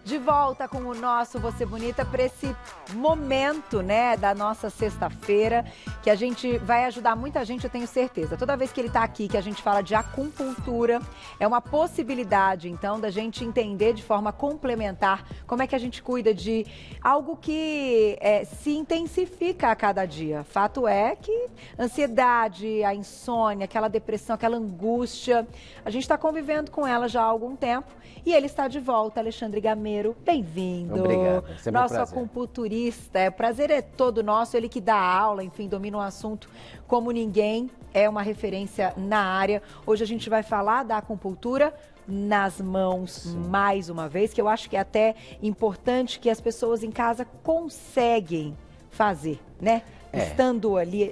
De volta com o nosso Você Bonita para esse momento, né, da nossa sexta-feira, que a gente vai ajudar muita gente, eu tenho certeza. Toda vez que ele está aqui, que a gente fala de acupuntura, é uma possibilidade, então, da gente entender de forma complementar como é que a gente cuida de algo que se intensifica a cada dia. Fato é que ansiedade, a insônia, aquela depressão, aquela angústia, a gente está convivendo com ela já há algum tempo e ele está de volta, Alexandre Gameiro. Bem-vindo. Obrigado, sempre nosso um prazer. acupunturista. O prazer é todo nosso, ele que dá aula, enfim, domina um assunto como ninguém, é uma referência na área. Hoje a gente vai falar da acupuntura nas mãos, sim, mais uma vez, que eu acho que é até importante que as pessoas em casa conseguem fazer, né? Estando ali,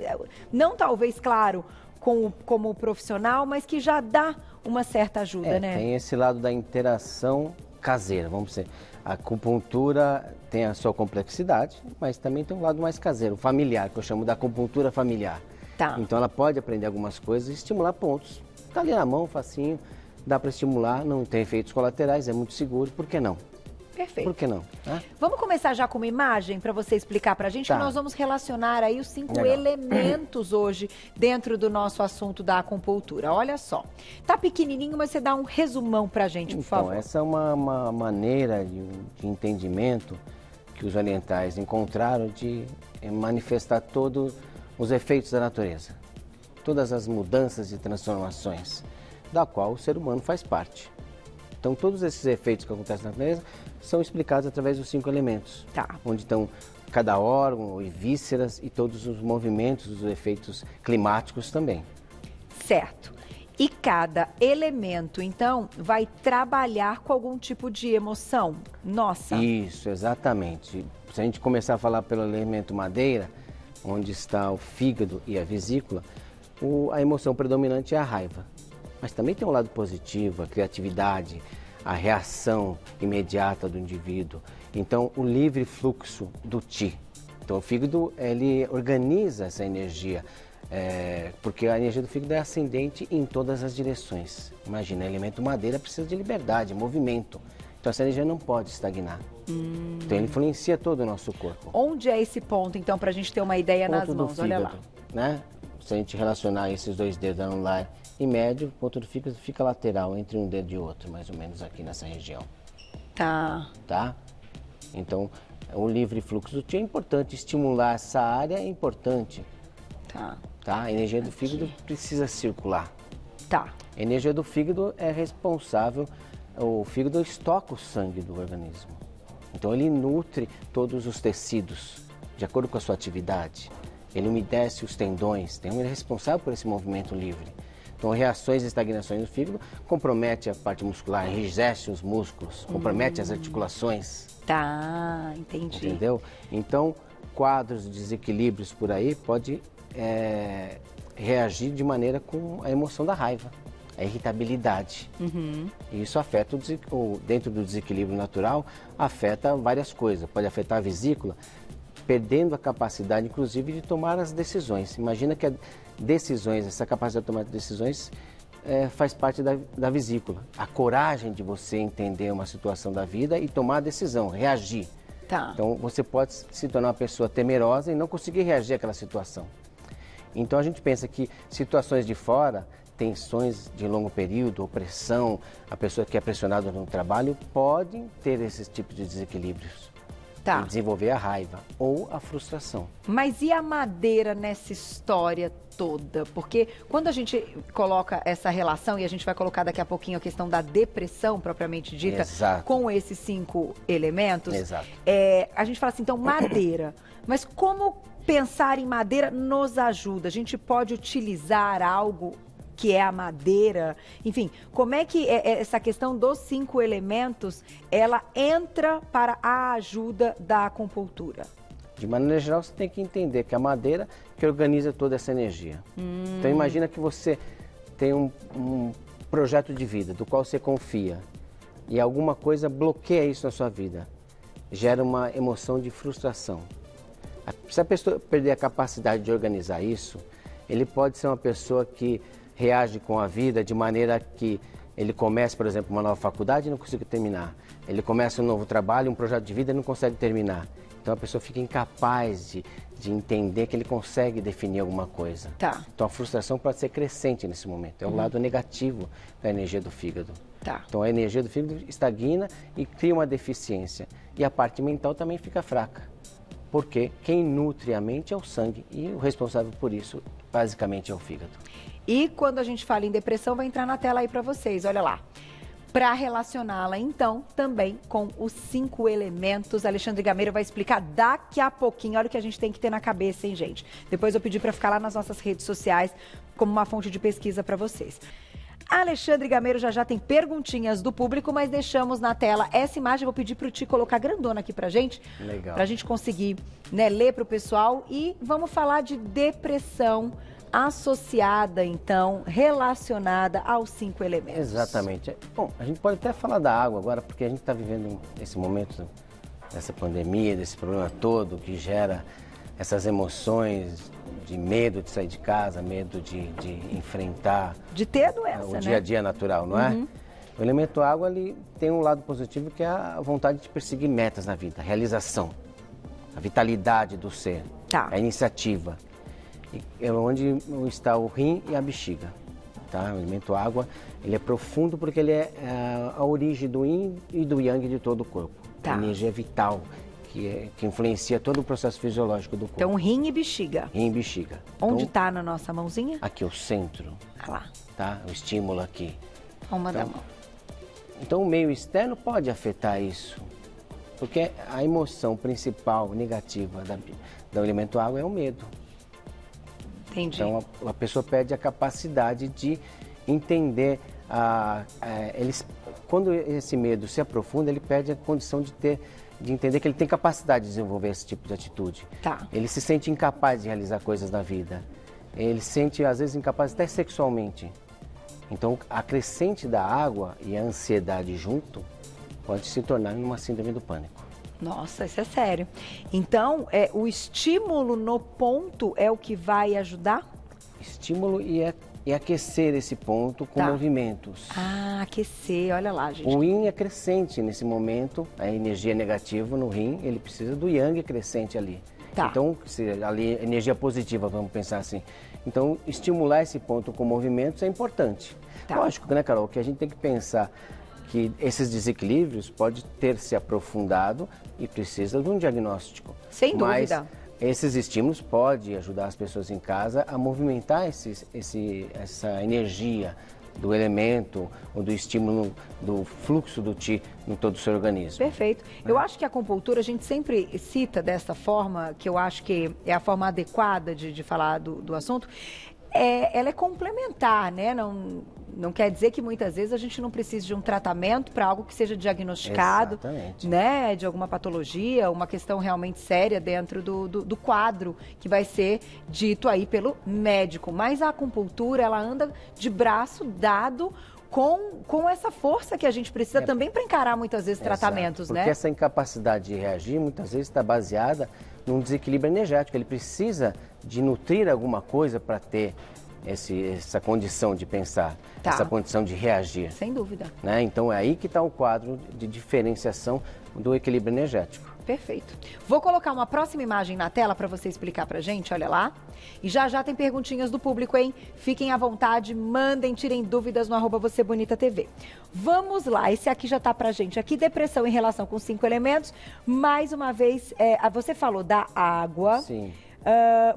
não talvez, claro, como profissional, mas que já dá uma certa ajuda, né? Tem esse lado da interação caseira, vamos dizer. A acupuntura tem a sua complexidade, mas também tem um lado mais caseiro, familiar, que eu chamo da acupuntura familiar. Tá. Então ela pode aprender algumas coisas e estimular pontos. Está ali na mão, facinho, dá para estimular, não tem efeitos colaterais, é muito seguro, por que não? Perfeito. Por que não? Vamos começar já com uma imagem para você explicar para a gente, que nós vamos relacionar aí os 5 elementos hoje dentro do nosso assunto da acupuntura. Olha só, tá pequenininho, mas você dá um resumão para a gente, por favor. Então, essa é uma maneira de entendimento que os orientais encontraram de manifestar todos os efeitos da natureza, todas as mudanças e transformações, da qual o ser humano faz parte. Então, todos esses efeitos que acontecem na natureza são explicados através dos 5 elementos. Tá. Onde estão cada órgão e vísceras e todos os movimentos, os efeitos climáticos também. Certo. E cada elemento, então, vai trabalhar com algum tipo de emoção nossa? Isso, exatamente. Se a gente começar a falar pelo elemento madeira, onde está o fígado e a vesícula, a emoção predominante é a raiva. Mas também tem um lado positivo, a criatividade, a reação imediata do indivíduo. Então, o livre fluxo do Qi. Então, o fígado, ele organiza essa energia, porque a energia do fígado é ascendente em todas as direções. Imagina, o elemento madeira precisa de liberdade, movimento. Então, essa energia não pode estagnar. Então, ele influencia todo o nosso corpo. Onde é esse ponto, então, para a gente ter uma ideia nas mãos? Fígado, olha lá. Né? Se a gente relacionar esses 2 dedos anular e médio, o ponto do fígado fica lateral entre um dedo e outro, mais ou menos aqui nessa região. Tá. Tá? Então, o livre fluxo do Qi é importante, estimular essa área é importante. Tá. Tá? A energia do fígado precisa circular. Tá. A energia do fígado é responsável, o fígado estoca o sangue do organismo. Então, ele nutre todos os tecidos, de acordo com a sua atividade. Ele umedece os tendões, ele é responsável por esse movimento livre. Então, reações e estagnações do fígado compromete a parte muscular, enrijece os músculos, compromete as articulações. Tá, entendi. Entendeu? Então, quadros de desequilíbrios por aí pode reagir de maneira com a emoção da raiva, a irritabilidade. E isso afeta, dentro do desequilíbrio natural, afeta várias coisas. Pode afetar a vesícula, perdendo a capacidade, inclusive, de tomar as decisões. Imagina que essa capacidade de tomar decisões faz parte da vesícula. A coragem de você entender uma situação da vida e tomar a decisão, reagir. Tá. Então, você pode se tornar uma pessoa temerosa e não conseguir reagir àquela situação. Então, a gente pensa que situações de fora, tensões de longo período, opressão, a pessoa que é pressionada no trabalho, podem ter esses tipos de desequilíbrios. Tá. E desenvolver a raiva ou a frustração. Mas e a madeira nessa história toda? Porque quando a gente coloca essa relação, e a gente vai colocar daqui a pouquinho a questão da depressão propriamente dita, Exato, com esses 5 elementos, exato, a gente fala assim, então, madeira. Mas como pensar em madeira nos ajuda? A gente pode utilizar algo que é a madeira, enfim, como é que essa questão dos 5 elementos, ela entra para a ajuda da acupuntura? De maneira geral, você tem que entender que a madeira que organiza toda essa energia. Então, imagina que você tem um projeto de vida do qual você confia e alguma coisa bloqueia isso na sua vida, gera uma emoção de frustração. Se a pessoa perder a capacidade de organizar isso, ele pode ser uma pessoa que reage com a vida de maneira que Ele começa, por exemplo, uma nova faculdade e não consegue terminar. Ele começa um novo trabalho, um projeto de vida e não consegue terminar. Então a pessoa fica incapaz de entender que ele consegue definir alguma coisa. Tá. Então a frustração pode ser crescente nesse momento. É o lado negativo da energia do fígado. Tá. Então a energia do fígado estagna e cria uma deficiência. E a parte mental também fica fraca. Porque quem nutre a mente é o sangue e o responsável por isso basicamente é o fígado. E quando a gente fala em depressão, vai entrar na tela aí para vocês, olha lá. Para relacioná-la, então, também com os 5 elementos. Alexandre Gameiro vai explicar daqui a pouquinho. Olha o que a gente tem que ter na cabeça, hein, gente? Depois eu pedi para ficar lá nas nossas redes sociais como uma fonte de pesquisa para vocês. Alexandre Gameiro já tem perguntinhas do público, mas deixamos na tela essa imagem. Vou pedir para o Ti colocar grandona aqui pra gente. Legal. Pra gente conseguir, né, ler para o pessoal. E vamos falar de depressão associada, então, relacionada aos 5 elementos. Exatamente. Bom, a gente pode até falar da água agora, porque a gente está vivendo esse momento dessa pandemia, desse problema todo que gera essas emoções de medo de sair de casa, medo de enfrentar... De ter a doença, o né? dia a dia natural, não é? O elemento água, ele tem um lado positivo que é a vontade de perseguir metas na vida, a realização, a vitalidade do ser, Tá. a iniciativa. É onde está o rim e a bexiga, tá? O elemento água, ele é profundo porque ele é a origem do yin e do yang de todo o corpo. Tá. A energia vital, que influencia todo o processo fisiológico do corpo. Então, rim e bexiga. Rim e bexiga. Onde Então, está na nossa mãozinha? aqui o centro, Ah lá, tá? O estímulo aqui. palma da Então, mão. Então o meio externo pode afetar isso, porque a emoção principal negativa do elemento água é o medo. Entendi. Então a pessoa perde a capacidade de entender, quando esse medo se aprofunda, ele perde a condição de entender que ele tem capacidade de desenvolver esse tipo de atitude. Tá. Ele se sente incapaz de realizar coisas na vida. Ele se sente, às vezes, incapaz até sexualmente. Então, a crescente da água e a ansiedade junto pode se tornar uma síndrome do pânico. Nossa, isso é sério. Então, o estímulo no ponto é o que vai ajudar? Estímulo e aquecer esse ponto com Tá. movimentos. Ah, aquecer, olha lá, gente. O yin é crescente nesse momento, a energia negativa no rim, ele precisa do yang crescente ali. Tá. Então, ali, energia positiva, vamos pensar assim. Então, estimular esse ponto com movimentos é importante. Tá. Lógico, né, Carol, que a gente tem que pensar que esses desequilíbrios podem ter se aprofundado e precisa de um diagnóstico. Sem Mas dúvida. esses estímulos podem ajudar as pessoas em casa a movimentar essa energia do elemento ou do estímulo do fluxo do Qi em todo o seu organismo. Perfeito. Eu acho que a acupuntura, a gente sempre cita dessa forma, que eu acho que é a forma adequada de falar do assunto, ela é complementar, né? Não quer dizer que muitas vezes a gente não precise de um tratamento para algo que seja diagnosticado, Exatamente. né? De alguma patologia, uma questão realmente séria dentro do quadro que vai ser dito aí pelo médico. Mas a acupuntura, ela anda de braço dado com essa força que a gente precisa também para encarar muitas vezes tratamentos, Exato, porque né? essa incapacidade de reagir muitas vezes está baseada num desequilíbrio energético. Ele precisa de nutrir alguma coisa para ter essa condição de pensar, Tá. essa condição de reagir. Sem dúvida. Né? Então é aí que está o quadro de diferenciação do equilíbrio energético. Perfeito. Vou colocar uma próxima imagem na tela para você explicar pra gente, olha lá. E já tem perguntinhas do público, hein? Fiquem à vontade, mandem, tirem dúvidas no @VocêBonitaTV. Vamos lá, esse aqui já tá pra gente. Aqui, depressão em relação com 5 elementos. Mais uma vez, você falou da água. Sim.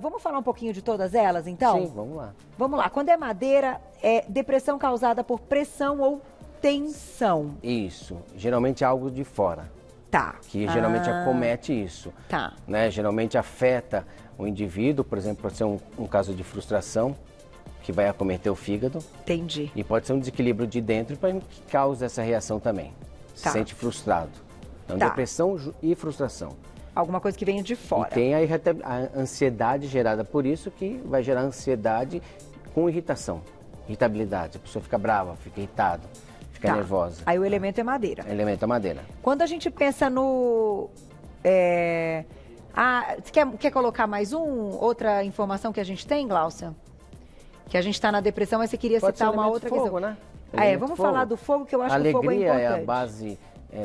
Vamos falar um pouquinho de todas elas, então? Sim, vamos lá. Vamos lá. Quando é madeira, é depressão causada por pressão ou tensão. Isso. Geralmente é algo de fora, Tá. que geralmente acomete isso. Tá. Né? Geralmente afeta o indivíduo, por exemplo, pode ser um caso de frustração, que vai acometer o fígado, Entendi. e pode ser um desequilíbrio de dentro que causa essa reação também. Se Tá. sente frustrado. Então, Tá. depressão e frustração. Alguma coisa que venha de fora. E tem a ansiedade gerada por isso, que vai gerar ansiedade com irritação, irritabilidade. A pessoa fica brava, fica irritada, fica Tá. nervosa. Aí o elemento é madeira. Elemento é madeira. Quando a gente pensa no... você quer colocar mais outra informação que a gente tem, Gláucia? Que a gente está na depressão, mas você queria Pode ser citar uma elemento outra fogo, questão. né? Vamos falar do fogo, que eu acho que o fogo é importante. A alegria é a base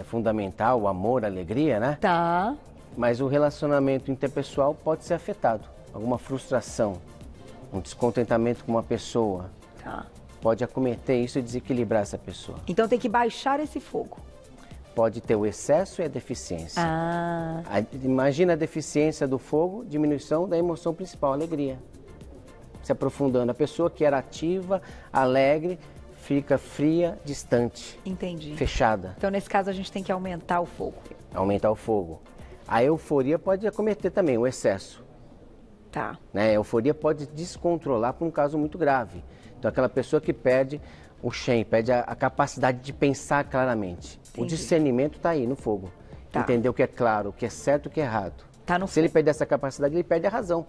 fundamental, o amor, a alegria, né? Tá. Mas o relacionamento interpessoal pode ser afetado. Alguma frustração, um descontentamento com uma pessoa. Tá. Pode acometer isso e desequilibrar essa pessoa. Então tem que baixar esse fogo. Pode ter o excesso e a deficiência. Imagina a deficiência do fogo, diminuição da emoção principal, a alegria. Se aprofundando. A pessoa que era ativa, alegre, fica fria, distante. Entendi. Fechada. Então, nesse caso, a gente tem que aumentar o fogo. Aumentar o fogo. A euforia pode acometer também, o excesso. Tá. Né? A euforia pode descontrolar por um caso muito grave. Então, aquela pessoa que perde o shen, perde a capacidade de pensar claramente. Entendi. O discernimento está aí, no fogo. Tá. Entender o que é claro, o que é certo e o que é errado. Tá no Se ele perder essa capacidade, ele perde a razão.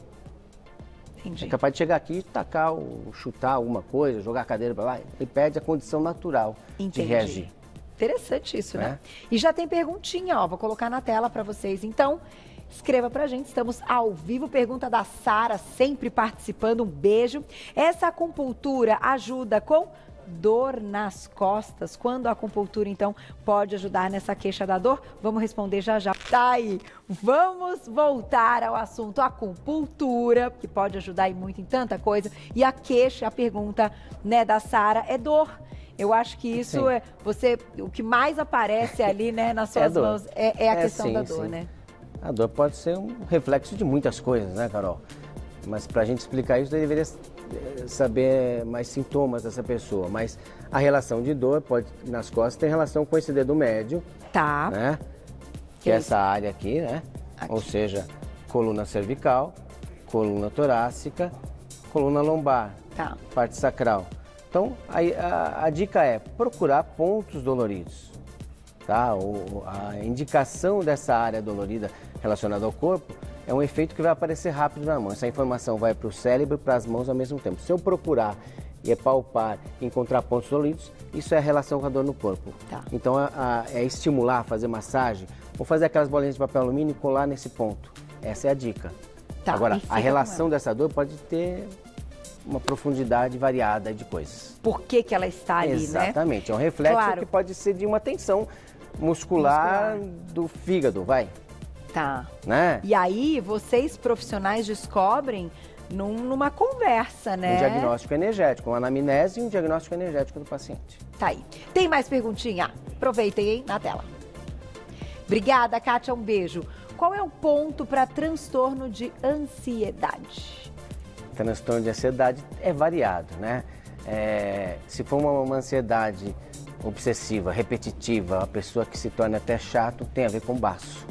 Entendi. É capaz de chegar aqui e tacar, chutar alguma coisa, jogar a cadeira para lá. Ele perde a condição natural de reagir. Interessante isso, né? E já tem perguntinha, ó, vou colocar na tela para vocês. Então, escreva pra gente, estamos ao vivo. Pergunta da Sara, sempre participando, um beijo. Essa acupuntura ajuda com dor nas costas? Quando a acupuntura, então, pode ajudar nessa queixa da dor? Vamos responder já já. Tá aí, vamos voltar ao assunto acupuntura, que pode ajudar muito em tanta coisa. E a queixa, a pergunta, né, da Sara, é dor. Eu acho que isso o que mais aparece ali, né, nas suas mãos é a questão da dor, né? A dor pode ser um reflexo de muitas coisas, né, Carol? Mas para a gente explicar isso, eu deveria saber mais sintomas dessa pessoa. Mas a relação de dor nas costas tem relação com esse dedo médio. Tá. Né? Que é essa área aqui, né? Aqui. Ou seja, coluna cervical, coluna torácica, coluna lombar, parte sacral. Então, a dica é procurar pontos doloridos. Tá? A indicação dessa área dolorida relacionada ao corpo é um efeito que vai aparecer rápido na mão. Essa informação vai para o cérebro e para as mãos ao mesmo tempo. Se eu procurar e palpar, encontrar pontos doloridos, isso é a relação com a dor no corpo. Tá. Então, é estimular, fazer massagem, ou fazer aquelas bolinhas de papel alumínio e colar nesse ponto. Essa é a dica. Tá. Agora, a relação dessa dor pode ter uma profundidade variada de coisas. Por que ela está ali, Exatamente. É um reflexo que pode ser de uma tensão muscular do fígado, vai. Tá. Né? E aí, vocês profissionais descobrem numa conversa, né? Um diagnóstico energético, uma anamnese e um diagnóstico energético do paciente. Tá aí. Tem mais perguntinha? Aproveitem, hein? Na tela. Obrigada, Kátia. Um beijo. Qual é o ponto para transtorno de ansiedade? Transtorno de ansiedade é variado, né? Se for uma ansiedade obsessiva, repetitiva, a pessoa que se torna até chato, tem a ver com o baço.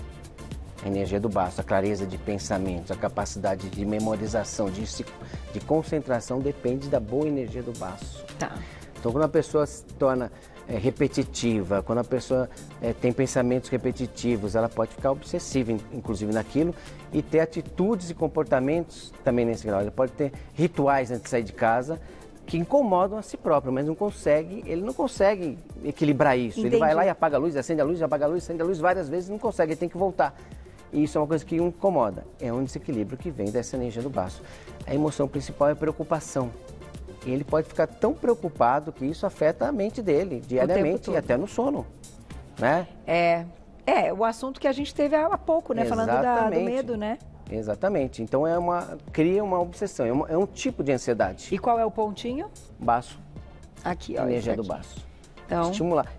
A energia do baço, a clareza de pensamentos, a capacidade de memorização, de concentração depende da boa energia do baço. Tá. Então, quando a pessoa se torna repetitiva, quando a pessoa tem pensamentos repetitivos, ela pode ficar obsessiva, inclusive naquilo, e ter atitudes e comportamentos também nesse grau. Ela pode ter rituais antes de sair de casa que incomodam a si próprio, mas ele não consegue equilibrar isso. Entendi. Ele vai lá e apaga a luz, acende a luz, apaga a luz, acende a luz várias vezes, não consegue, ele tem que voltar. E isso é uma coisa que o incomoda. É um desequilíbrio que vem dessa energia do baço. A emoção principal é a preocupação. E ele pode ficar tão preocupado que isso afeta a mente dele diariamente e até no sono, né? O assunto que a gente teve há pouco, né? Exatamente. Falando do medo, né? Exatamente. Então cria uma obsessão, é um tipo de ansiedade. E qual é o pontinho? Baço. Aqui, ó. A energia do baço. Então...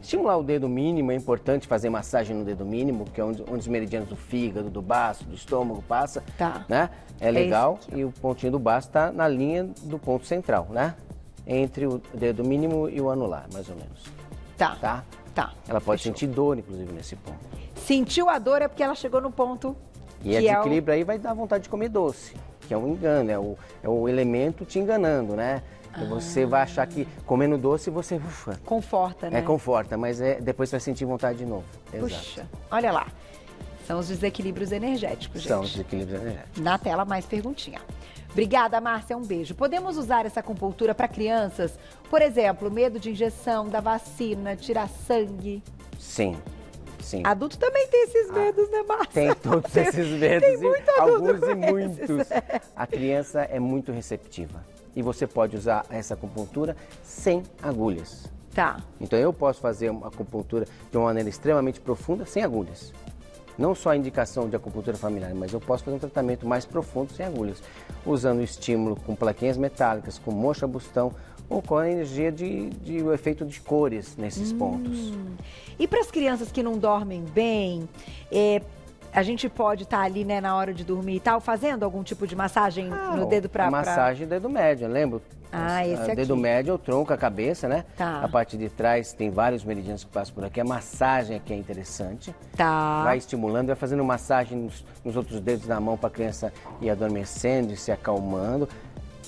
Estimular o dedo mínimo, é importante fazer massagem no dedo mínimo, que é onde os meridianos do fígado, do baço, do estômago passa, né? É legal. E o pontinho do baço está na linha do ponto central, né? Entre o dedo mínimo e o anular, mais ou menos. Tá. Ela pode sentir dor, inclusive, nesse ponto. Sentiu a dor é porque ela chegou no ponto e a desequilíbrio aí vai dar vontade de comer doce, que é um engano, é o elemento te enganando, né? Você vai achar que comendo doce você... Conforta, né? Conforta, mas depois você vai sentir vontade de novo. Puxa, olha lá. São os desequilíbrios energéticos, gente. São os desequilíbrios energéticos. Na tela, mais perguntinha. Obrigada, Márcia. Um beijo. Podemos usar essa acupuntura para crianças? Por exemplo, medo de injeção, da vacina, tirar sangue? Sim. Adulto também tem esses medos, né, Márcia? Tem todos esses medos, tem muito alguns e muitos. A criança é muito receptiva. E você pode usar essa acupuntura sem agulhas. Tá. Então eu posso fazer uma acupuntura de uma maneira extremamente profunda, sem agulhas. Não só a indicação de acupuntura familiar, mas eu posso fazer um tratamento mais profundo sem agulhas, usando o estímulo com plaquinhas metálicas, com moxa-bustão ou com a energia o efeito de cores nesses pontos. E para as crianças que não dormem bem, a gente pode estar ali, né, na hora de dormir e tal, fazendo algum tipo de massagem no dedo para... Massagem do dedo médio, lembra? Esse aqui. Dedo médio, o tronco, a cabeça, né? Tá. A parte de trás tem vários meridianos que passam por aqui. A massagem aqui é interessante. Tá. Vai estimulando, vai fazendo massagem nos outros dedos da mão para a criança ir adormecendo e se acalmando,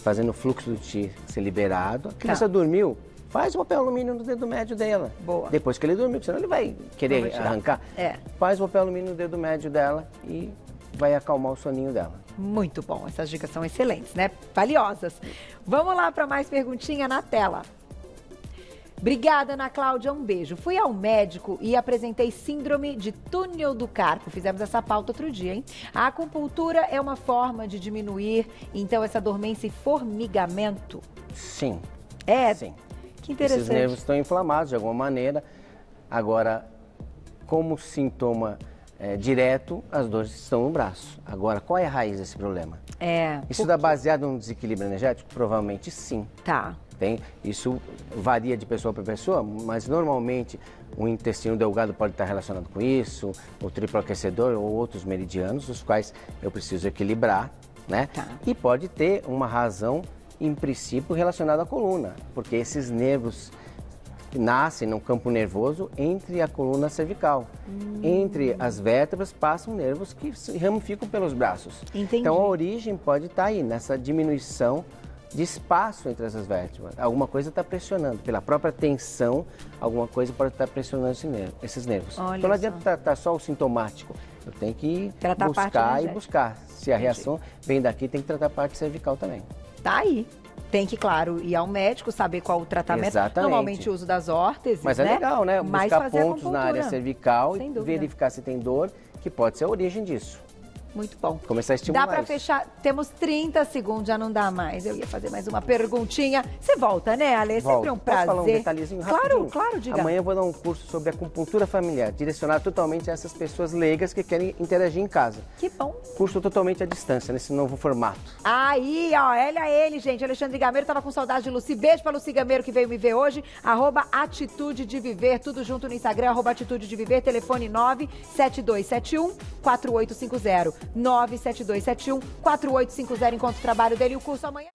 fazendo o fluxo do chi ser liberado. A criança dormiu, faz o papel alumínio no dedo médio dela. Boa. Depois que ele dormiu, senão ele vai querer arrancar. Faz o papel alumínio no dedo médio dela e vai acalmar o soninho dela. Muito bom, essas dicas são excelentes, né? Valiosas. Vamos lá para mais perguntinha na tela. Obrigada, Ana Cláudia, um beijo. Fui ao médico e apresentei síndrome de túnel do carpo. Fizemos essa pauta outro dia, hein? A acupuntura é uma forma de diminuir, então, essa dormência e formigamento? Sim. Sim. Que interessante. Esses nervos estão inflamados de alguma maneira. Agora, como sintoma direto, as dores estão no braço. Agora, qual é a raiz desse problema? Isso está baseado num desequilíbrio energético? Provavelmente sim. Tá. Isso varia de pessoa para pessoa, mas normalmente o intestino delgado pode estar relacionado com isso, o triplo aquecedor ou outros meridianos, os quais eu preciso equilibrar, né? Tá. E pode ter uma razão, em princípio, relacionada à coluna, porque esses nervos nascem no campo nervoso entre a coluna cervical. Entre as vértebras passam nervos que se ramificam pelos braços. Entendi. Então a origem pode estar aí, nessa diminuição de espaço entre essas vértebras. Alguma coisa está pressionando, pela própria tensão, alguma coisa pode estar pressionando esses nervos. Olha então não adianta tratar só o sintomático, eu tenho que tratar buscar e buscar. Se a reação vem daqui, tem que tratar a parte cervical também. Tá aí. Tem que, claro, ir ao médico, saber qual o tratamento. Exatamente. Normalmente o uso das órteses, mas é legal, né? Mas buscar pontos na área cervical sem e dúvida. verificar se tem dor, que pode ser a origem disso. Muito bom. Começar a estimular Dá para fechar, temos 30 segundos, já não dá mais. Eu ia fazer mais uma perguntinha. Você volta, né, Ale? É sempre um prazer. Posso falar um detalhezinho rapidinho? Claro, diga. Amanhã eu vou dar um curso sobre acupuntura familiar, direcionado totalmente a essas pessoas leigas que querem interagir em casa. Que bom. Curso totalmente à distância, nesse novo formato. Aí, ó, olha ele, gente. Alexandre Gameiro tava com saudade de Lucy. Beijo pra Lucy Gameiro que veio me ver hoje. @Atitude de Viver, tudo junto no Instagram, @Atitude de Viver, telefone 97271-4850. 97271-4850. Encontro o trabalho dele e o curso amanhã.